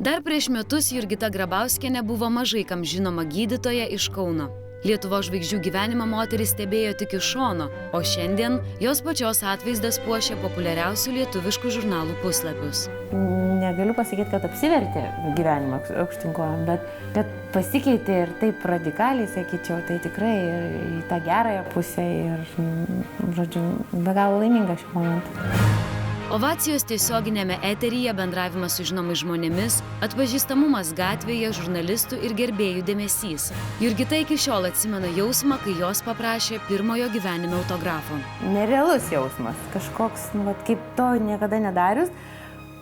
Dar prieš metus Jurgita Grabauskienė buvo mažai kam žinoma gydytoja iš Kauno. Lietuvos žvaigždžių gyvenimą moteris stebėjo tik iš šono, o šiandien jos pačios atvaizdas puošia populiariausių lietuviškų žurnalų puslapius. Negaliu pasakyti, kad apsivertė gyvenimą aukštyn kojom, bet pasikeitė ir taip radikaliai, sakyčiau, tai tikrai ir į tą gerąją pusę ir, žodžiu, be galo laiminga šiuo momentu. Ovacijos tiesioginėme eteryje, bendravimas su žinomais žmonėmis, atpažįstamumas gatvėje, žurnalistų ir gerbėjų dėmesys. Jurgita iki šiol atsimena jausmą, kai jos paprašė pirmojo gyvenime autografo. Nerealus jausmas, kažkoks, kaip to niekada nedarius,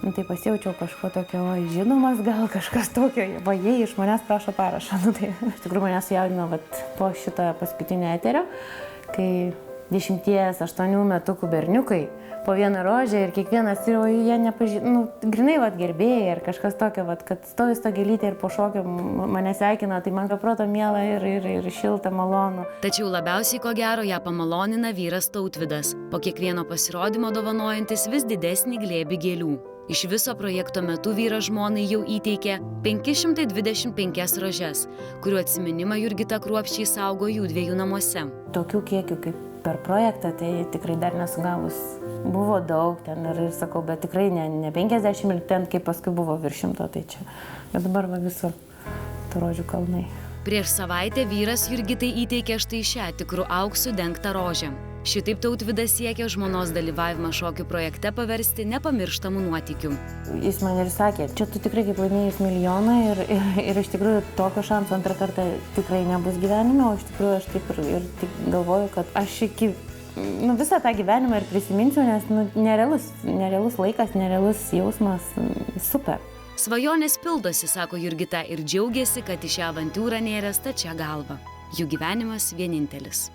tai pasijaučiau kažko tokio žinomas, gal kažkas tokio, jie iš manęs prašo parašą. Tai iš tikrųjų manęs sujaudino po šito paskutinio eterio, kai 10-8 metukų berniukai po vieną rožę ir kiekvienas, jie nepažįsta, grinai gerbėjai ar kažkas tokio, kad stovi Stogelytė ir po šokio mane sveikina, tai man proto miela ir šilta, malonu. Tačiau labiausiai ko gero ją pamalonina vyras Tautvydas, po kiekvieno pasirodymo dovanojantis vis didesnį glėbį gėlių. Iš viso projekto metu vyras žmonai jau įteikė 525 rožes, kurių atsiminimą Jurgita kruopščiai saugo jų dviejų namuose. Tokių kiekių kaip per projektą, tai tikrai dar nesugavus. Buvo daug ten ir sakau, bet tikrai ne 50 ir ten, kaip paskui buvo virš 100, tai čia. Bet dabar visur tų rožių kalnai. Prieš savaitę vyras Jurgitai įteikė štai šią tikrų auksų dengtą rožę. Šitaip Tautvydas siekia žmonos dalyvavimą šokių projekte paversti nepamirštamų nuotykių. Jis man ir sakė, čia tu tikrai kaip laimėjus milijoną ir iš tikrųjų tokio šanso antrą kartą tikrai nebus gyvenime, o iš tikrųjų aš taip ir galvoju, kad aš iki visą tą gyvenimą ir prisiminsiu, nes nerealus laikas, nerealus jausmas, super. Svajonės pildosi, sako Jurgita, ir džiaugiasi, kad į šią avantiūrą nėrė stačia galva. Jų gyvenimas vienintelis.